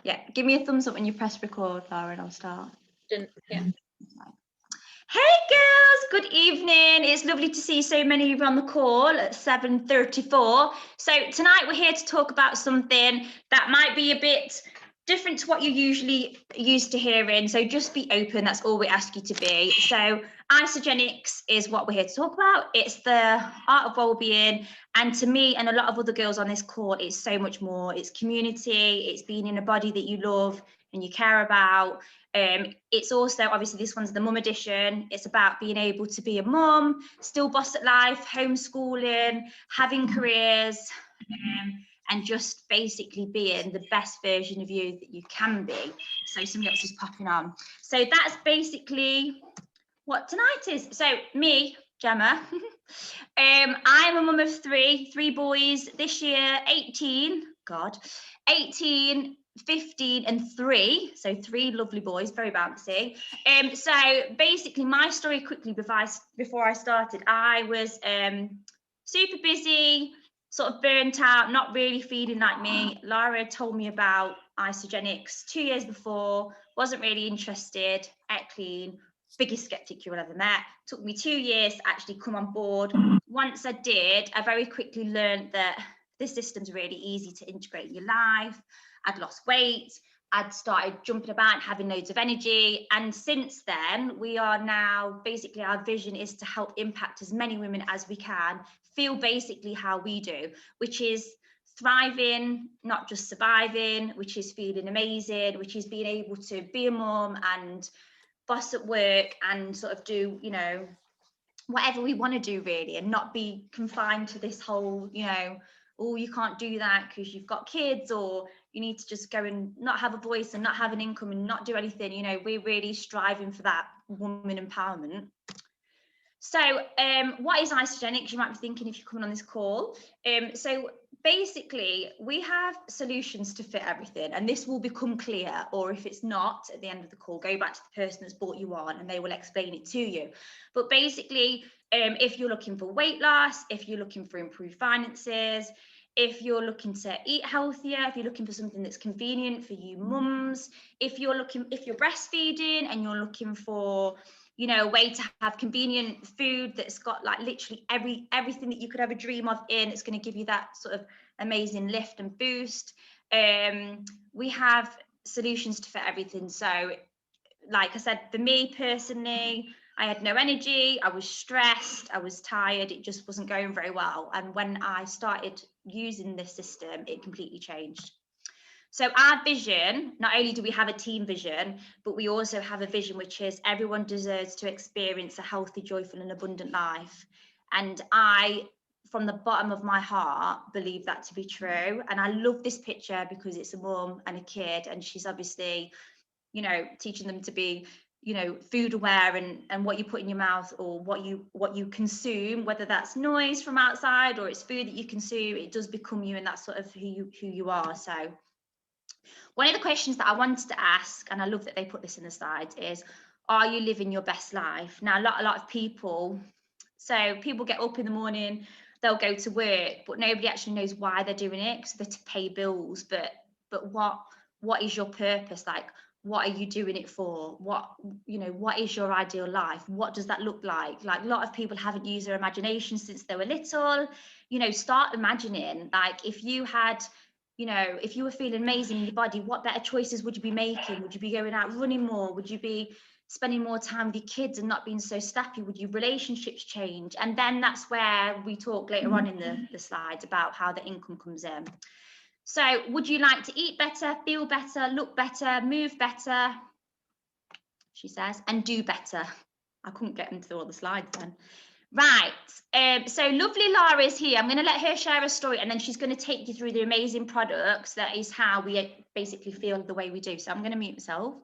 Yeah, give me a thumbs up when you press record, Laura, and I'll start. Yeah. Hey girls, good evening. It's lovely to see so many of you on the call at 7:34. So tonight we're here to talk about something that might be a bit different to what you're usually used to hearing. So just be open, that's all we ask you to be. So Isagenix is what we're here to talk about. It's the art of well-being. And to me and a lot of other girls on this call, it's so much more. It's community, it's being in a body that you love and you care about. It's also, obviously, this one's the mum edition. It's about being able to be a mum, still boss at life, homeschooling, having careers, and just basically being the best version of you that you can be. So something else is popping on. So that's basically what tonight is. So me, Gemma, I'm a mum of three boys this year, 18, 15 and 3, so 3 lovely boys, very bouncy. So basically my story quickly before I started, I was super busy, sort of burnt out, not really feeling like me. Lara told me about Isagenix 2 years before, wasn't really interested, ate clean, biggest skeptic you'll ever met. Took me 2 years to actually come on board. Once I did, I very quickly learned that this system's really easy to integrate in your life. I'd lost weight, I'd started jumping about, having loads of energy. And since then, we are now, basically our vision is to help impact as many women as we can, feel basically how we do, which is thriving, not just surviving, which is feeling amazing, which is being able to be a mum and boss at work and sort of do, you know, whatever we want to do really, and not be confined to this whole, you know, oh, you can't do that because you've got kids, or you need to just go and not have a voice and not have an income and not do anything. You know, we're really striving for that woman empowerment. So what is Isagenix? You might be thinking if you're coming on this call. So basically, we have solutions to fit everything, and this will become clear, or if it's not at the end of the call, go back to the person that's brought you on and they will explain it to you. But basically, if you're looking for weight loss, if you're looking for improved finances, if you're looking to eat healthier, if you're looking for something that's convenient for you mums, if you're breastfeeding and you're looking for, you know, a way to have convenient food that's got like literally everything that you could ever dream of in, it's going to give you that sort of amazing lift and boost. We have solutions to fit everything. So like I said, for me personally, I had no energy, I was stressed, I was tired, it just wasn't going very well. And when I started using this system, it completely changed. So our vision, not only do we have a team vision, but we also have a vision which is everyone deserves to experience a healthy, joyful and abundant life. And I, from the bottom of my heart, believe that to be true. And I love this picture because it's a mum and a kid, and she's obviously, you know, teaching them to be, you know, food aware, and what you put in your mouth, or what you consume, whether that's noise from outside or it's food that you consume, it does become you, and that's sort of who you are. So one of the questions that I wanted to ask, and I love that they put this in the slides, is, are you living your best life? Now, a lot of people, so people get up in the morning, they'll go to work, but nobody actually knows why they're doing it, because they're to pay bills. But what is your purpose? Like, what are you doing it for? What, you know, what is your ideal life? What does that look like? Like, a lot of people haven't used their imagination since they were little. You know, start imagining, like, if you had, you know, if you were feeling amazing in your body, what better choices would you be making? Would you be going out running more? Would you be spending more time with your kids and not being so snappy? Would your relationships change? And then that's where we talk later on in the slides about how the income comes in. So would you like to eat better, feel better, look better, move better, she says, and do better? I couldn't get into all the slides then. Right, so lovely Lara is here. I'm going to let her share a story, and then she's going to take you through the amazing products. That is how we basically feel the way we do. So I'm going to mute myself.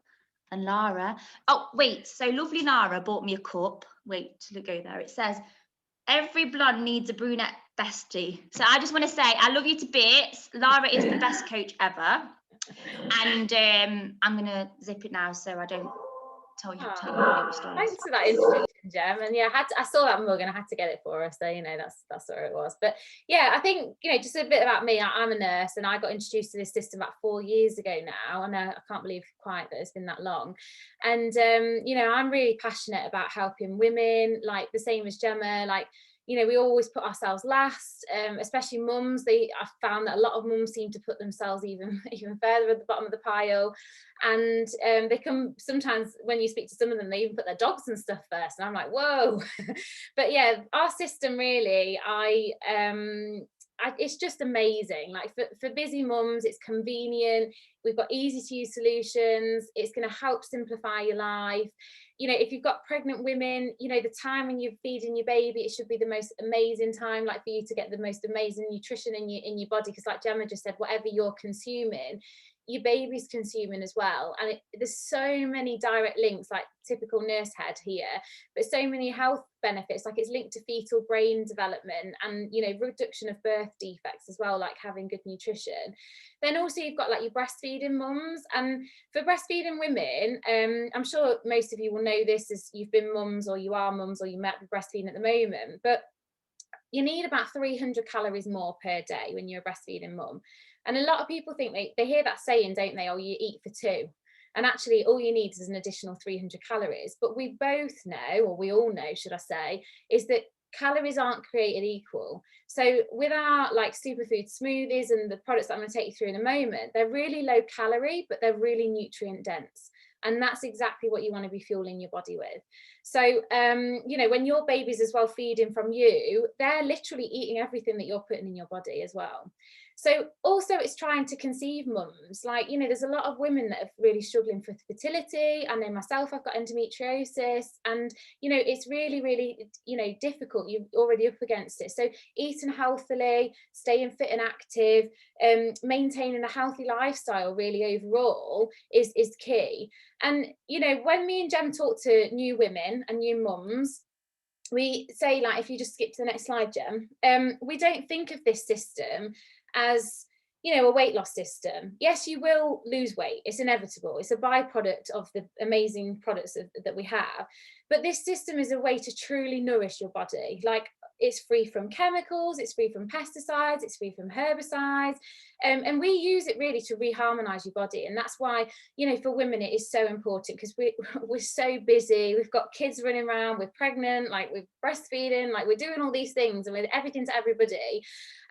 And Lara, oh wait, so lovely Lara bought me a cup. Wait till it go there. It says, every blonde needs a brunette bestie. So I just want to say, I love you to bits. Lara is the best coach ever. And I'm going to zip it now so I don't tell you little stories. Thanks for that introduction. Gem, and yeah, I saw that mug and I had to get it for her, so you know, that's where it was. But yeah, I think, you know, just a bit about me. I'm a nurse, and I got introduced to this system about 4 years ago now. I know, I can't believe quite that it's been that long. And you know, I'm really passionate about helping women, like the same as Gemma. Like, you know, we always put ourselves last, especially mums. I found that a lot of mums seem to put themselves even further at the bottom of the pile. And they can sometimes, when you speak to some of them, they even put their dogs and stuff first, and I'm like, whoa. But yeah, our system really, it's just amazing. Like for busy mums, it's convenient. We've got easy to use solutions. It's going to help simplify your life. You know, if you've got pregnant women, you know, the time when you're feeding your baby, it should be the most amazing time, like for you to get the most amazing nutrition in your body, because like Gemma just said, whatever you're consuming, your baby's consuming as well. And there's so many direct links, like typical nurse head here, but so many health benefits. Like it's linked to fetal brain development and, you know, reduction of birth defects as well, like having good nutrition. Then also you've got like your breastfeeding mums, and for breastfeeding women, I'm sure most of you will know this as you've been mums, or you are mums, or you might be breastfeeding at the moment, but you need about 300 calories more per day when you're a breastfeeding mum. And a lot of people think they hear that saying, don't they? Oh, you eat for two. And actually all you need is an additional 300 calories. But we both know, or we all know, should I say, is that calories aren't created equal. So with our like superfood smoothies and the products that I'm going to take you through in a moment, they're really low calorie, but they're really nutrient dense. And that's exactly what you want to be fueling your body with. So, you know, when your baby's as well feeding from you, they're literally eating everything that you're putting in your body as well. So also it's trying to conceive mums. Like, you know, there's a lot of women that are really struggling for fertility. I know myself, I've got endometriosis, and, you know, it's really, really, you know, difficult. You're already up against it. So eating healthily, staying fit and active, maintaining a healthy lifestyle really overall is key. And, you know, when me and Jem talk to new women and new mums, we say, like, if you just skip to the next slide, Jem, we don't think of this system as, you know, a weight loss system. Yes, you will lose weight. It's inevitable. It's a byproduct of the amazing products that we have. But this system is a way to truly nourish your body. Like, it's free from chemicals, it's free from pesticides, it's free from herbicides. And we use it really to reharmonize your body. And that's why, you know, for women, it is so important, because we're so busy. We've got kids running around, we're pregnant, like we're breastfeeding, like we're doing all these things, and with everything to everybody.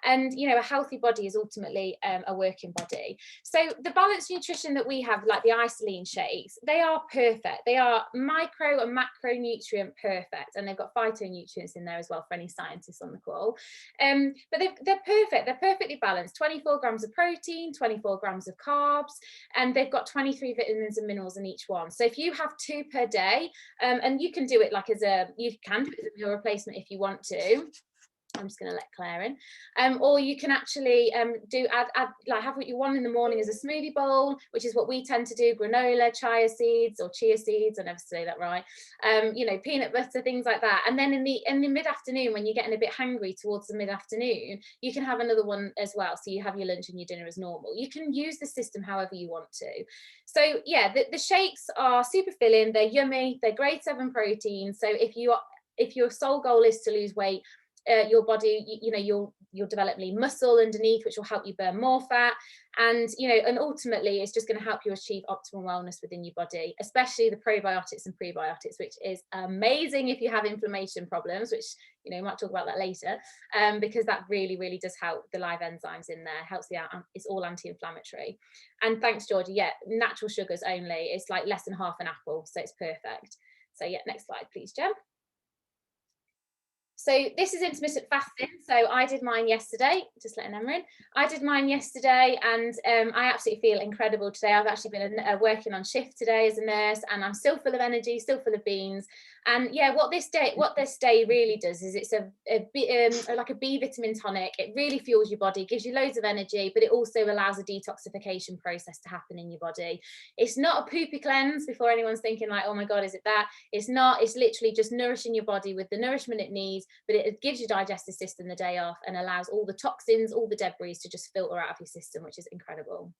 And, you know, a healthy body is ultimately a working body. So the balanced nutrition that we have, like the Isoline shakes, they are perfect. They are micro and macronutrient perfect. And they've got phytonutrients in there as well for any scientists on the call. But they're perfect. They're perfectly balanced. 24 grams of protein, 24 grams of carbs, and they've got 23 vitamins and minerals in each one. So if you have 2 per day, and you can do it like you can do it as a meal replacement if you want to. I'm just going to let Claire in. Or you can actually add like have what you want in the morning as a smoothie bowl, which is what we tend to do: granola, chia seeds, I never say that right. You know, peanut butter, things like that. And then in the mid-afternoon, when you're getting a bit hungry towards the mid-afternoon, you can have another one as well. So you have your lunch and your dinner as normal. You can use the system however you want to. So yeah, the shakes are super filling. They're yummy. They're grade 7 protein. So if your sole goal is to lose weight, your body, you know, you'll develop lean muscle underneath, which will help you burn more fat. And, you know, and ultimately it's just going to help you achieve optimal wellness within your body, especially the probiotics and prebiotics, which is amazing if you have inflammation problems, which, you know, we might talk about that later, because that really, really does help the live enzymes in there, helps it's all anti-inflammatory. And thanks, Georgie. Yeah, natural sugars only. It's like less than half an apple, so it's perfect. So yeah, next slide, please, Jem. So this is intermittent fasting. So I did mine yesterday, just letting Emma in. I did mine yesterday, and I absolutely feel incredible today. I've actually been working on shift today as a nurse, and I'm still full of energy, still full of beans. And yeah, what this day really does is it's like a B vitamin tonic. It really fuels your body, gives you loads of energy, but it also allows a detoxification process to happen in your body. It's not a poopy cleanse, before anyone's thinking like, oh my God, is it that? It's not. It's literally just nourishing your body with the nourishment it needs, but it gives your digestive system the day off and allows all the toxins, all the debris to just filter out of your system, which is incredible.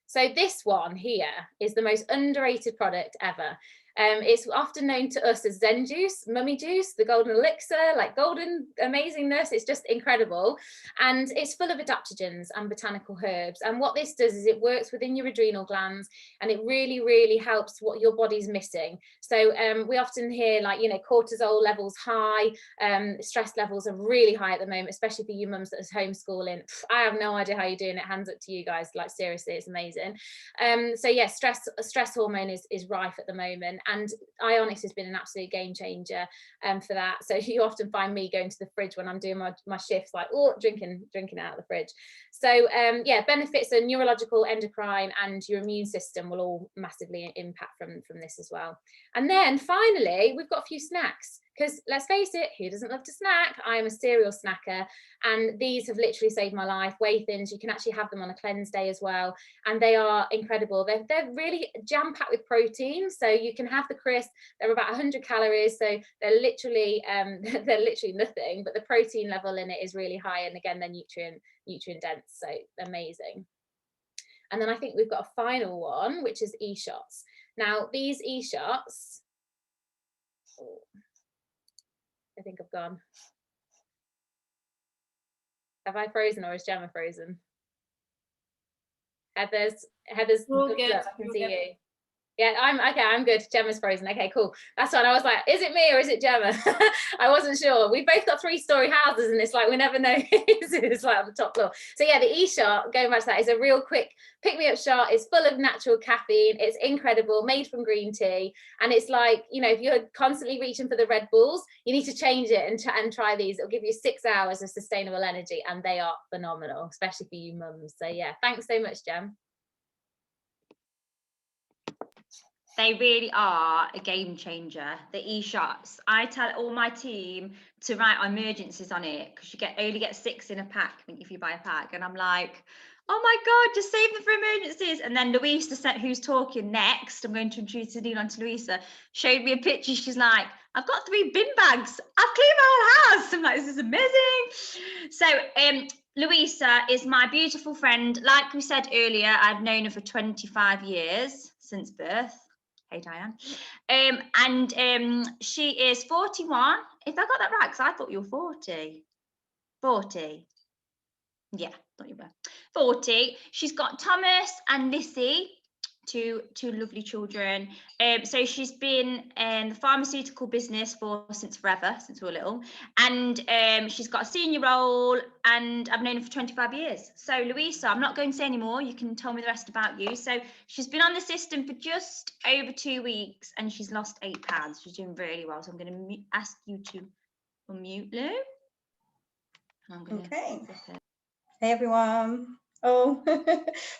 So this one here is the most underrated product ever. It's often known to us as Zen juice, mummy juice, the golden elixir, like golden amazingness. It's just incredible. And it's full of adaptogens and botanical herbs. And what this does is it works within your adrenal glands, and it really, really helps what your body's missing. So we often hear, like, you know, cortisol levels high, stress levels are really high at the moment, especially for you mums that are homeschooling. I have no idea how you're doing it. Hands up to you guys. Like, seriously, it's amazing. So yeah, stress hormone is rife at the moment, and Ionix has been an absolute game changer for that. So you often find me going to the fridge when I'm doing my shifts, like, oh, drinking out of the fridge. So yeah, benefits are neurological, endocrine, and your immune system will all massively impact from this as well. And then finally, we've got a few snacks, because let's face it, who doesn't love to snack? I am a cereal snacker, and these have literally saved my life. Whey Thins, you can actually have them on a cleanse day as well, and they are incredible. They're really jam-packed with protein, so you can have the crisp. They're about 100 calories, so they're literally nothing, but the protein level in it is really high, and again, they're nutrient dense, so amazing. And then I think we've got a final one, which is e-shots. Now these e-shots, I think I've gone. Have I frozen, or is Gemma frozen? Heather's We'll good. I can see you. Yeah, I'm good. Gemma's frozen. Okay, cool. That's fine. I was like, is it me or is it Gemma? I wasn't sure. We've both got 3-story houses, and it's like we never know. It's like on the top floor. So yeah, the e-shot, going back to that, is a real quick pick-me-up shot. It's full of natural caffeine. It's incredible, made from green tea. And it's like, you know, if you're constantly reaching for the Red Bulls, you need to change it and try these. It'll give you 6 hours of sustainable energy, and they are phenomenal, especially for you mums. So yeah, thanks so much, Gem. They really are a game changer, the e-shots. I tell all my team to write emergencies on it, because you only get 6 in a pack if you buy a pack. And I'm like, oh my God, just save them for emergencies. And then Louisa, who's talking next, I'm going to introduce Nadine on to Louisa, showed me a picture. She's like, I've got 3 bin bags. I've cleaned my whole house. I'm like, this is amazing. So Louisa is my beautiful friend. Like we said earlier, I've known her for 25 years, since birth. Hey, Diane. And she is 41. If I got that right, because I thought you were 40. 40. Yeah, thought you were 40. She's got Thomas and Lissy, two lovely children. So she's been in the pharmaceutical business since forever, since we were little. And she's got a senior role, and I've known her for 25 years. So Louisa, I'm not going to say any more. You can tell me the rest about you. So she's been on the system for just over 2 weeks, and she's lost 8 pounds. She's doing really well. So I'm going to ask you to unmute, Lou. Okay. Hey, everyone. Oh,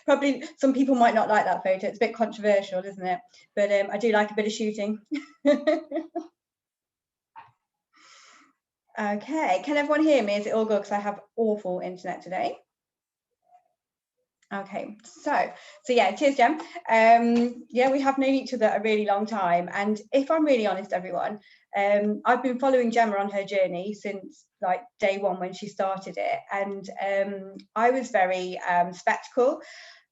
probably some people might not like that photo. It's a bit controversial, isn't it? But I do like a bit of shooting. Okay, can everyone hear me? Is it all good? Because I have awful internet today. Okay, so yeah, cheers, Gem. Yeah, we have known each other a really long time, and if I'm really honest, everyone, I've been following Gemma on her journey since like day one when she started it, and I was very skeptical.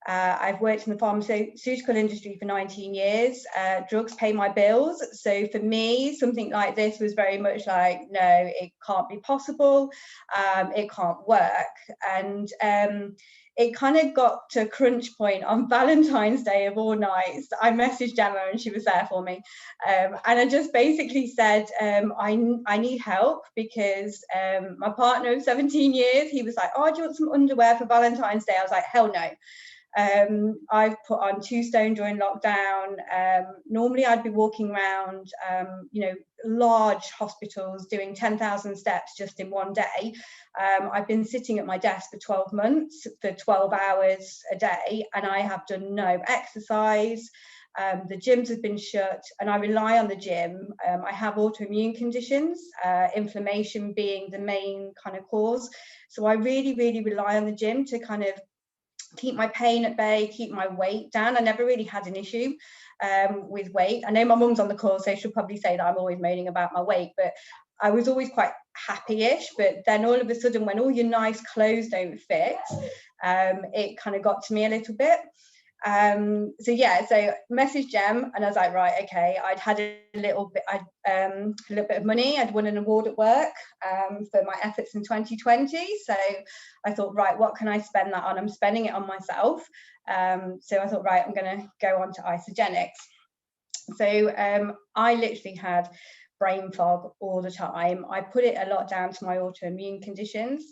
I've worked in the pharmaceutical industry for 19 years. Drugs pay my bills, so for me, something like this was very much like, no, it can't be possible. It can't work, and it kind of got to a crunch point on Valentine's Day of all nights. I messaged Gemma and she was there for me. And I just basically said, I need help, because my partner of 17 years, he was like, oh, do you want some underwear for Valentine's Day? I was like, hell no. I've put on 2 stone during lockdown. Normally I'd be walking around, you know, large hospitals doing 10,000 steps just in one day. I've been sitting at my desk for 12 months for 12 hours a day, and I have done no exercise. The gyms have been shut, and I rely on the gym. I have autoimmune conditions, inflammation being the main kind of cause. So I really, really rely on the gym to kind of keep my pain at bay, keep my weight down. I never really had an issue with weight. I know my mum's on the call, so she'll probably say that I'm always moaning about my weight, but I was always quite happy-ish. But then all of a sudden, when all your nice clothes don't fit, it kind of got to me a little bit. So yeah, so messaged Gem, and I was like, right, okay. I'd had a little bit of money. I'd won an award at work for my efforts in 2020. So I thought, right, what can I spend that on? I'm spending it on myself. So I thought, right, I'm going to go on to Isagenix. So I literally had brain fog all the time. I put it a lot down to my autoimmune conditions.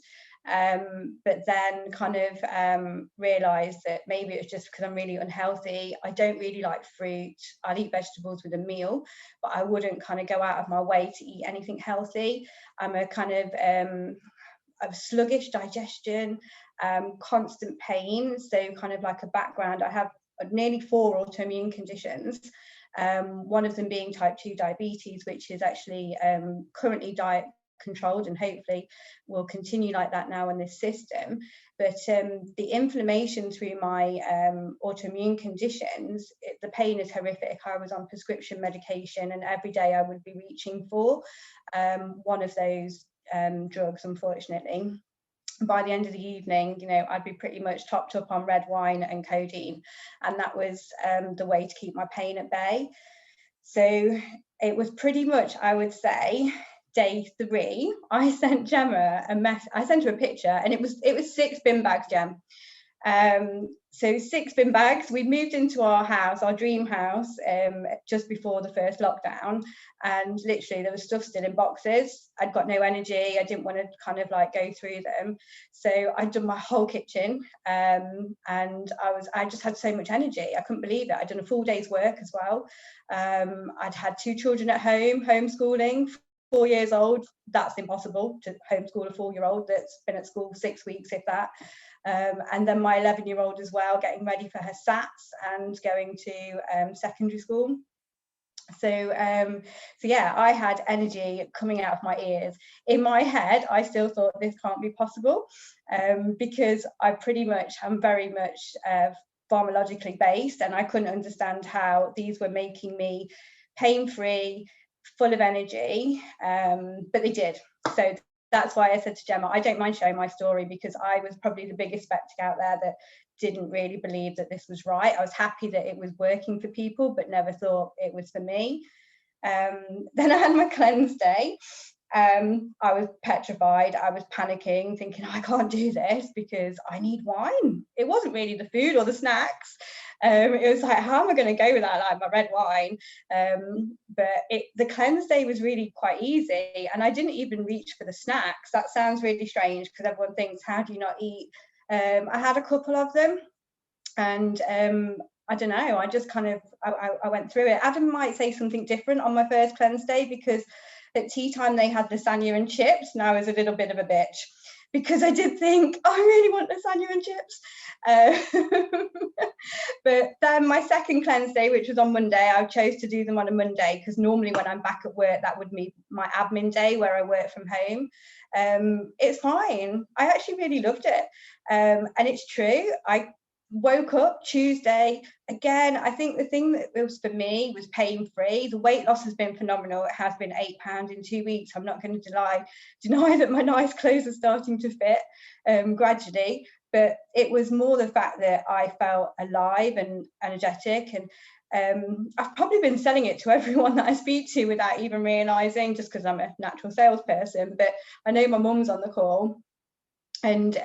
But then kind of realised that maybe it was just because I'm really unhealthy. I don't really like fruit. I'll eat vegetables with a meal, but I wouldn't kind of go out of my way to eat anything healthy. I'm a kind of sluggish digestion, constant pain. So kind of like a background, I have nearly 4 autoimmune conditions. One of them being type 2 diabetes, which is actually currently diet controlled and hopefully will continue like that now in this system. But the inflammation through my autoimmune conditions, the pain is horrific. I was on prescription medication, and every day I would be reaching for one of those drugs, unfortunately. By the end of the evening, you know, I'd be pretty much topped up on red wine and codeine, and that was the way to keep my pain at bay. So it was pretty much, I would say, day 3, I sent Gemma I sent her a picture, and it was 6 bin bags, Gem. So 6 bin bags. We moved into our house, our dream house, just before the first lockdown, and literally there was stuff still in boxes. I'd got no energy. I didn't want to kind of like go through them, so I'd done my whole kitchen, and I just had so much energy. I couldn't believe it. I'd done a full day's work as well. I'd had 2 children at home, homeschooling. 4 years old, that's impossible to homeschool a 4-year-old that's been at school 6 weeks, if that. And then my 11-year-old as well, getting ready for her SATs and going to secondary school. So yeah, I had energy coming out of my ears. In my head, I still thought this can't be possible, because I pretty much am very much pharmacologically based, and I couldn't understand how these were making me pain-free, full of energy, but they did. So that's why I said to Gemma, I don't mind sharing my story, because I was probably the biggest skeptic out there that didn't really believe that this was right. I was happy that it was working for people, but never thought it was for me. Then I had my cleanse day. I was petrified. I was panicking, thinking, I can't do this because I need wine. It wasn't really the food or the snacks. It was like, how am I going to go without like my red wine? But the cleanse day was really quite easy, and I didn't even reach for the snacks. That sounds really strange because everyone thinks, how do you not eat? I had a couple of them, and I don't know, I just kind of I went through it. Adam might say something different on my first cleanse day, because at tea time they had lasagna and chips, and I was a little bit of a bitch because I did think, I really want lasagna and chips. But then my second cleanse day, which was on Monday, I chose to do them on a Monday, because normally when I'm back at work, that would be my admin day where I work from home. It's fine. I actually really loved it. And it's true. I woke up Tuesday again. I think the thing that was for me was pain-free. The weight loss has been phenomenal. It has been £8 in 2 weeks. I'm not going to deny that my nice clothes are starting to fit gradually, but it was more the fact that I felt alive and energetic. And I've probably been selling it to everyone that I speak to without even realising, just because I'm a natural salesperson. But I know my mum's on the call, and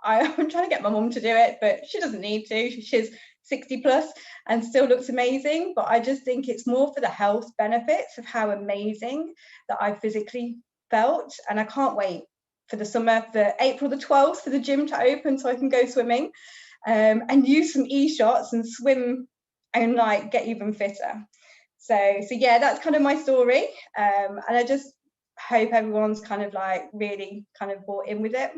I'm trying to get my mum to do it, but she doesn't need to. She's 60 plus and still looks amazing. But I just think it's more for the health benefits of how amazing that I physically felt. And I can't wait for the summer, for April the 12th, for the gym to open so I can go swimming and use some e-shots and swim and like get even fitter. So yeah, that's kind of my story. And I just hope everyone's kind of like really kind of bought in with it.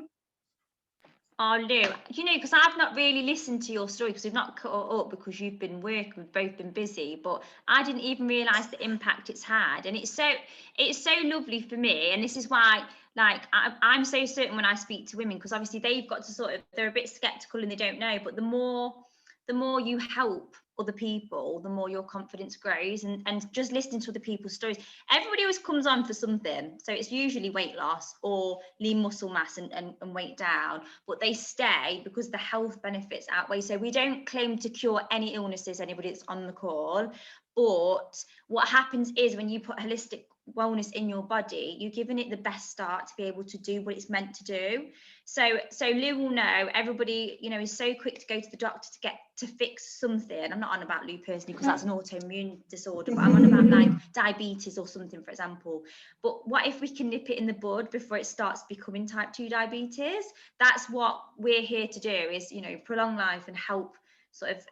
Oh, Lou, you know, because I've not really listened to your story, because we've not caught up because you've been working, we've both been busy, but I didn't even realise the impact it's had. And it's so lovely for me. And this is why, like, I'm so certain when I speak to women, because obviously they've got to they're a bit sceptical and they don't know, but the more you help other people, the more your confidence grows. And just listening to other people's stories, everybody always comes on for something. So it's usually weight loss or lean muscle mass and weight down, but they stay because the health benefits outweigh. So we don't claim to cure any illnesses, anybody that's on the call, but what happens is when you put holistic wellness in your body, you're giving it the best start to be able to do what it's meant to do. So Lou will know, everybody, you know, is so quick to go to the doctor to fix something. I'm not on about Lou personally because that's an autoimmune disorder, but I'm on about like diabetes or something, for example. But what if we can nip it in the bud before it starts becoming type 2 diabetes? That's what we're here to do, is, you know, prolong life and help sort of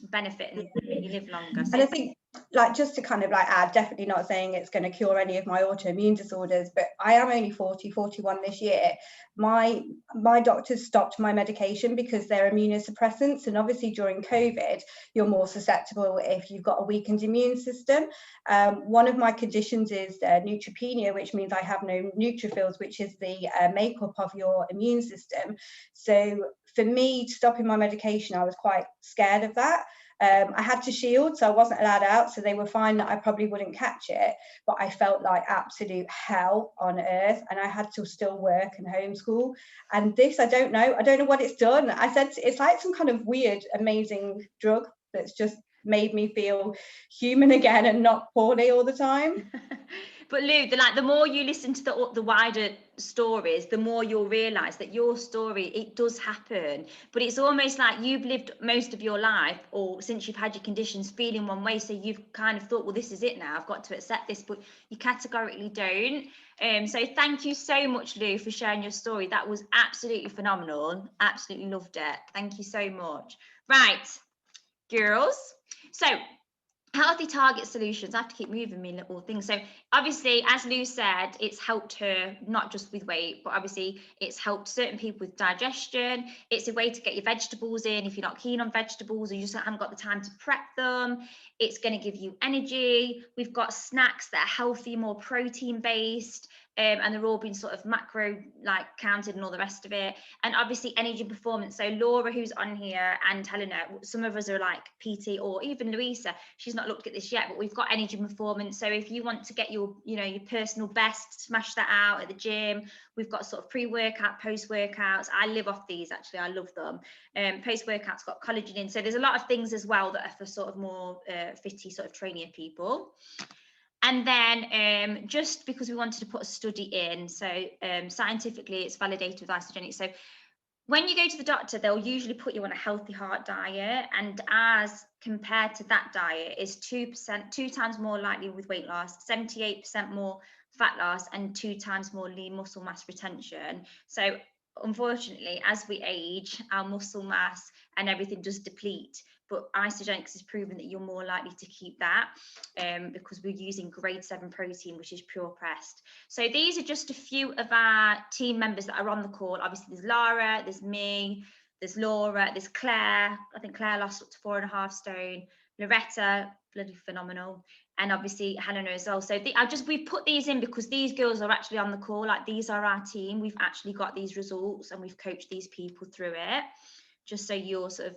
benefit and you live longer. So and I think, like, just to kind of like add, definitely not saying it's going to cure any of my autoimmune disorders, but I am only 41 this year. My doctors stopped my medication because they're immunosuppressants, and obviously during COVID you're more susceptible if you've got a weakened immune system. One of my conditions is neutropenia, which means I have no neutrophils, which is the makeup of your immune system. So for me, stopping my medication, I was quite scared of that. I had to shield, so I wasn't allowed out, so they were fine that I probably wouldn't catch it, but I felt like absolute hell on earth, and I had to still work and homeschool. And this, I don't know what it's done. I said it's like some kind of weird, amazing drug that's just made me feel human again and not poorly all the time. But Lou, the more you listen to the wider stories, the more you'll realise that your story, it does happen. But it's almost like you've lived most of your life, or since you've had your conditions, feeling one way. So you've kind of thought, well, this is it now, I've got to accept this, but you categorically don't. So thank you so much, Lou, for sharing your story. That was absolutely phenomenal. Absolutely loved it. Thank you so much. Right, girls. So healthy target solutions. I have to keep moving me little things. So obviously, as Lou said, it's helped her not just with weight, but obviously it's helped certain people with digestion. It's a way to get your vegetables in if you're not keen on vegetables or you just haven't got the time to prep them. It's going to give you energy. We've got snacks that are healthy, more protein based. And they're all being sort of macro like counted and all the rest of it. And obviously energy performance. So Laura, who's on here, and Helena, some of us are like PT, or even Louisa, she's not looked at this yet, but we've got energy performance. So if you want to get your, you know, your personal best, smash that out at the gym. We've got sort of pre-workout, post-workouts. I live off these, actually, I love them. Post-workouts got collagen in. So there's a lot of things as well that are for sort of more fitty sort of trainier people. And then just because we wanted to put a study in, so scientifically it's validated with Isagenix. So when you go to the doctor, they'll usually put you on a healthy heart diet, and as compared to that diet is 2 times more likely with weight loss, 78% more fat loss, and 2 times more lean muscle mass retention. So unfortunately, as we age, our muscle mass and everything does deplete. But Isagenix has proven that you're more likely to keep that because we're using grade 7 protein, which is pure pressed. So these are just a few of our team members that are on the call. Obviously, there's Lara, there's me, there's Laura, there's Claire. I think Claire lost up to 4.5 stone. Loretta, bloody phenomenal. And obviously Helena as well. So we've put these in because these girls are actually on the call. Like, these are our team. We've actually got these results and we've coached these people through it. Just so you're sort of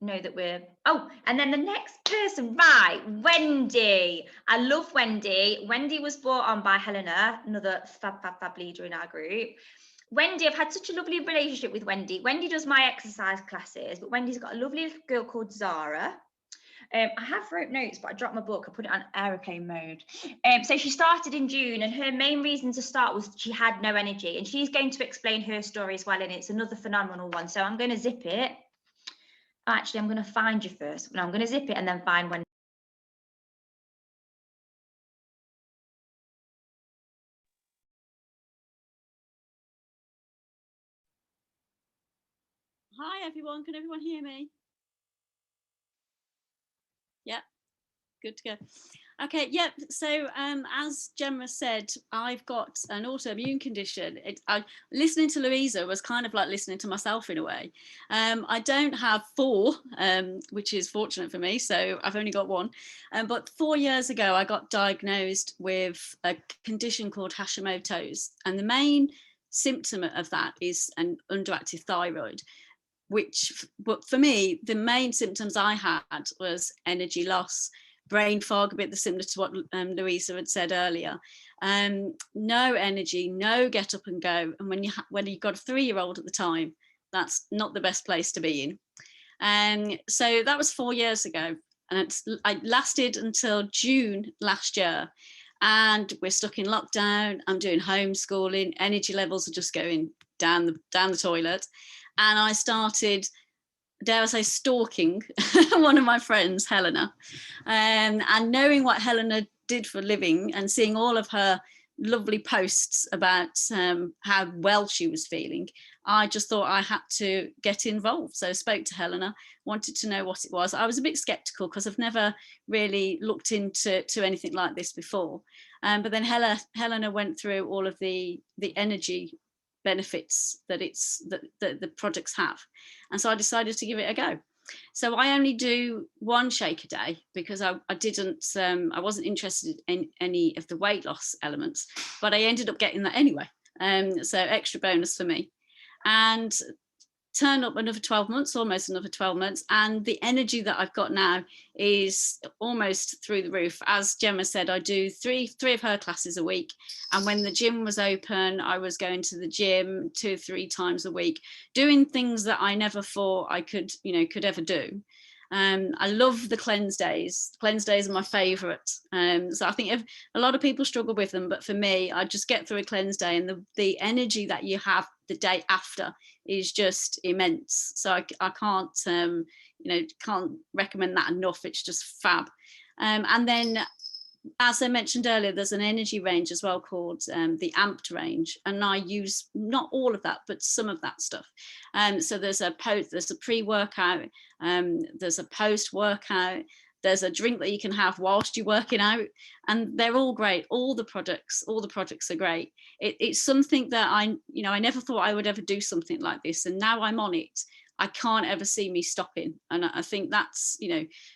know that we're and then the next person, right, Wendy. I love Wendy. Wendy was brought on by Helena, another fab leader in our group. Wendy, I've had such a lovely relationship with Wendy. Wendy does my exercise classes, but Wendy's got a lovely little girl called Zara. I have wrote notes, but I dropped my book. I put it on aeroplane mode. So she started in June, and her main reason to start was she had no energy, and she's going to explain her story as well, and it's another phenomenal one. So I'm going to zip it. Actually, I'm going to find you first. No, I'm going to zip it and then find when. Hi, everyone. Can everyone hear me? Yeah, good to go. Okay, yeah, so as Gemma said, I've got an autoimmune condition. Listening to Louisa was kind of like listening to myself in a way. I don't have 4, which is fortunate for me, so I've only got 1. But 4 years ago, I got diagnosed with a condition called Hashimoto's, and the main symptom of that is an underactive thyroid. but for me, the main symptoms I had was energy loss, brain fog, a bit similar to what Louisa had said earlier. No energy, no get up and go. And when you've got a 3-year-old at the time, that's not the best place to be in. And so that was 4 years ago, and I lasted until June last year. And we're stuck in lockdown. I'm doing homeschooling. Energy levels are just going down the toilet. And I started, dare I say, stalking one of my friends, Helena, and knowing what Helena did for a living and seeing all of her lovely posts about how well she was feeling, I just thought I had to get involved. So I spoke to Helena, wanted to know what it was. I was a bit skeptical because I've never really looked into anything like this before. But then Helena went through all of the energy benefits that the products have, and so I decided to give it a go. So I only do 1 shake a day because I wasn't interested in any of the weight loss elements, but I ended up getting that anyway, so extra bonus for me. And turn up another 12 months, almost another 12 months, and the energy that I've got now is almost through the roof. As Gemma said, I do three of her classes a week, and when the gym was open, I was going to the gym 2 or 3 times a week, doing things that I never thought I could ever do. I love the cleanse days. Cleanse days are my favourite. So I think if a lot of people struggle with them, but for me, I just get through a cleanse day, and the energy that you have the day after is just immense. So I can't can't recommend that enough. It's just fab. And then, as I mentioned earlier, there's an energy range as well called the Amped range, and I use not all of that, but some of that stuff. So there's a pre-workout, there's a post-workout, there's a drink that you can have whilst you're working out, and they're all great. All the products are great. It's something that I never thought I would ever do something like this, and now I'm on it. I can't ever see me stopping. And I think that's,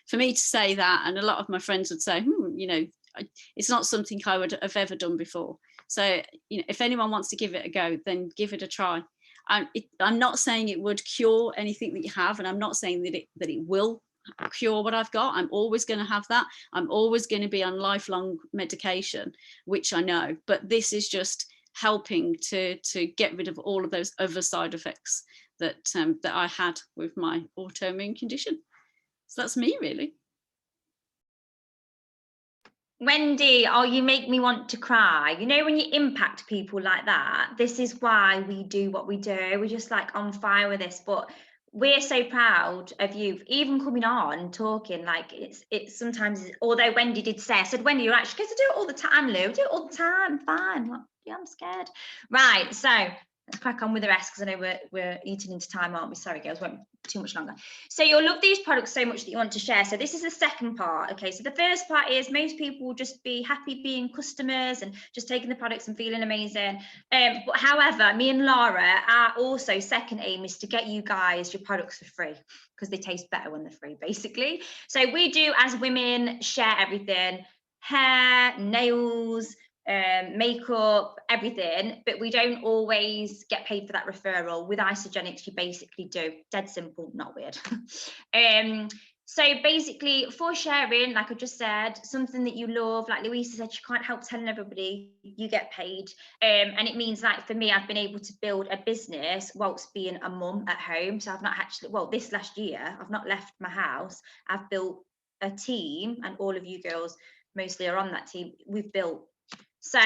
for me to say that, and a lot of my friends would say, it's not something I would have ever done before. So, if anyone wants to give it a go, then give it a try. I'm not saying it would cure anything that you have, and I'm not saying that it will cure what I've got. I'm always going to have that. I'm always going to be on lifelong medication, which I know, but this is just helping to get rid of all of those other side effects that I had with my autoimmune condition. So that's me, really. Wendy, oh, you make me want to cry. When you impact people like that, this is why we do what we do. We're just like on fire with this, but we're so proud of you even coming on talking. Like it's sometimes, although Wendy did say, I said, Wendy, you're actually going to do it all the time, Lou. Do it all the time. Fine. Well, yeah, I'm scared. Right. So let's crack on with the rest, because I know we're eating into time, aren't we? Sorry, girls, won't too much longer. So you'll love these products so much that you want to share. So this is the second part. Okay, so the first part is most people will just be happy being customers and just taking the products and feeling amazing. But however, me and Laura, our also second aim is to get you guys your products for free, because they taste better when they're free, basically. So we do, as women, share everything: hair, nails, makeup, everything, but we don't always get paid for that referral. With Isagenix, you basically do. Dead simple, not weird. So basically, for sharing, like I just said, something that you love, like Louisa said, she can't help telling everybody, you get paid. And it means, like, for me, I've been able to build a business whilst being a mum at home. So I've not actually, well, this last year, I've not left my house. I've built a team, and all of you girls mostly are on that team. We've built. So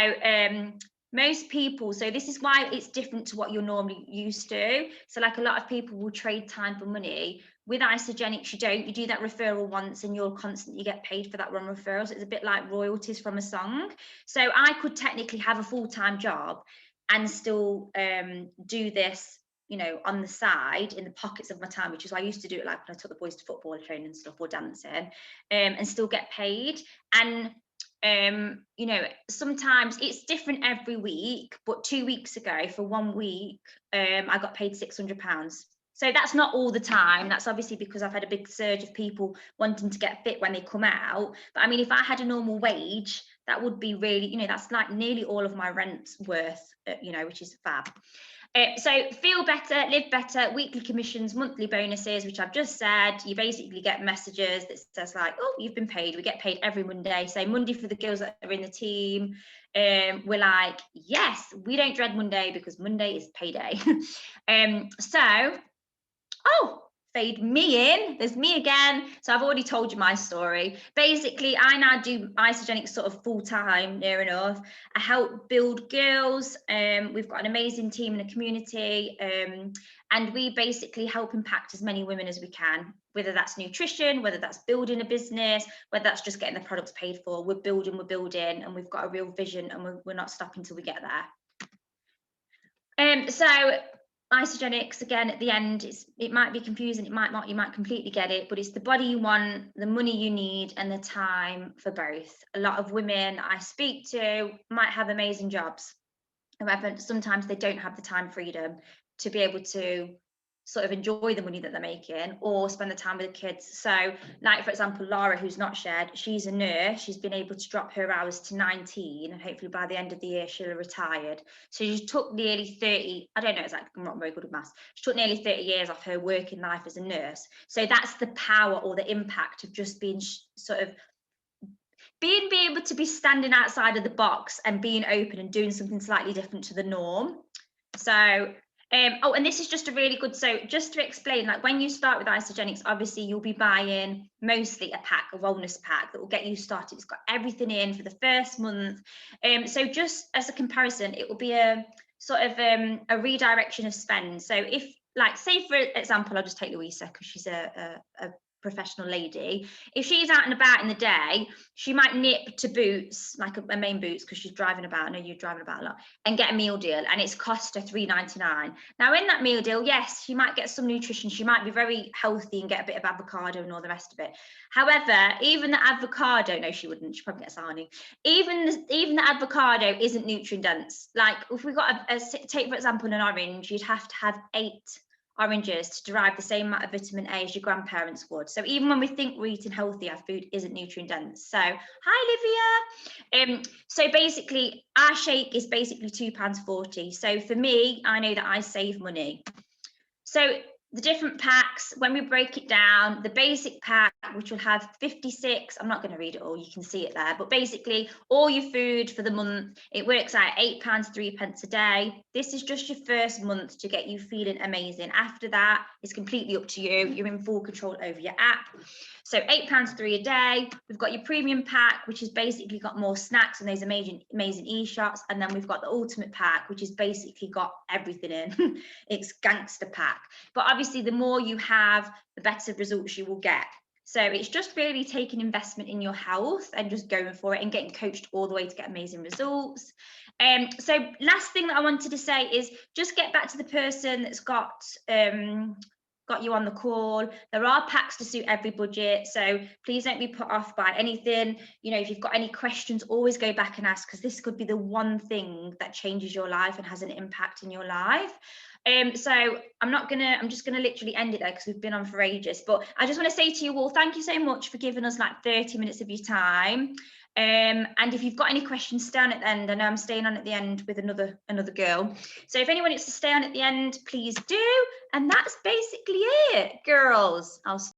most people, so this is why it's different to what you're normally used to. So like a lot of people will trade time for money. With Isagenix, you do that referral once and you'll constantly get paid for that one referral. So it's a bit like royalties from a song. So I could technically have a full-time job and still do this, on the side in the pockets of my time, which is why I used to do it like when I took the boys to football training and stuff, or dancing, and still get paid. And sometimes it's different every week, but 2 weeks ago, for 1 week, I got paid £600. So that's not all the time. That's obviously because I've had a big surge of people wanting to get fit when they come out. But I mean, if I had a normal wage, that would be really, that's like nearly all of my rent's worth, which is fab. So feel better, live better, weekly commissions, monthly bonuses, which I've just said. You basically get messages that says like, oh, you've been paid. We get paid every Monday. So Monday for the girls that are in the team. We're like, yes, we don't dread Monday because Monday is payday. Fade me in. There's me again. So I've already told you my story. Basically, I now do Isagenix sort of full time, near enough. I help build girls. We've got an amazing team and a community. And we basically help impact as many women as we can, whether that's nutrition, whether that's building a business, whether that's just getting the products paid for. We're building, and we've got a real vision, and we're not stopping till we get there. So Isagenix, again, at the end, it might be confusing, it might not, you might completely get it, but it's the body you want, the money you need, and the time for both. A lot of women I speak to might have amazing jobs. However, sometimes they don't have the time freedom to be able to sort of enjoy the money that they're making or spend the time with the kids. So like, for example, Laura, who's not shared, she's a nurse. She's been able to drop her hours to 19, and hopefully by the end of the year she'll have retired. So she took nearly 30, I don't know exactly, I'm not very good at maths. She took nearly 30 years off her working life as a nurse. So that's the power or the impact of just being being able to be standing outside of the box and being open and doing something slightly different to the norm. So and this is just a really good, so just to explain, like when you start with Isagenix, obviously you'll be buying mostly a pack, a wellness pack that will get you started. It's got everything in for the first month. So just as a comparison, it will be a sort of a redirection of spend. So if, like, say for example, I'll just take Louisa because she's a professional lady. If she's out and about in the day, she might nip to Boots, like a main Boots, because she's driving about. I know you're driving about a lot, and get a meal deal, and it's cost her £3.99. Now in that meal deal, yes, she might get some nutrition, she might be very healthy and get a bit of avocado and all the rest of it. However, even the avocado, no, she wouldn't, she probably gets honey. Even the avocado isn't nutrient dense. Like if we got take for example an orange, you'd have to have 8 oranges to derive the same amount of vitamin A as your grandparents would. So even when we think we're eating healthy, our food isn't nutrient dense. So hi Livia. So basically our shake is basically £2.40. So for me, I know that I save money. So the different packs, when we break it down, the basic pack, which will have 56, I'm not going to read it all, you can see it there, but basically all your food for the month, it works out £8.03 a day. This is just your first month to get you feeling amazing. After that, it's completely up to you. You're in full control over your app. So £8.03 a day. We've got your premium pack, which has basically got more snacks and those amazing e-shots. And then we've got the ultimate pack, which has basically got everything in. It's gangster pack. But obviously, the more you have, the better results you will get. So it's just really taking investment in your health and just going for it and getting coached all the way to get amazing results. So last thing that I wanted to say is just get back to the person that's got you on the call. There are packs to suit every budget, so please don't be put off by anything. You know, if you've got any questions, always go back and ask, because this could be the one thing that changes your life and has an impact in your life. So I'm just gonna literally end it there because we've been on for ages, but I just want to say to you all, thank you so much for giving us like 30 minutes of your time. And if you've got any questions, stay on at the end. I know I'm staying on at the end with another girl. So if anyone wants to stay on at the end, please do. And that's basically it, girls. I'll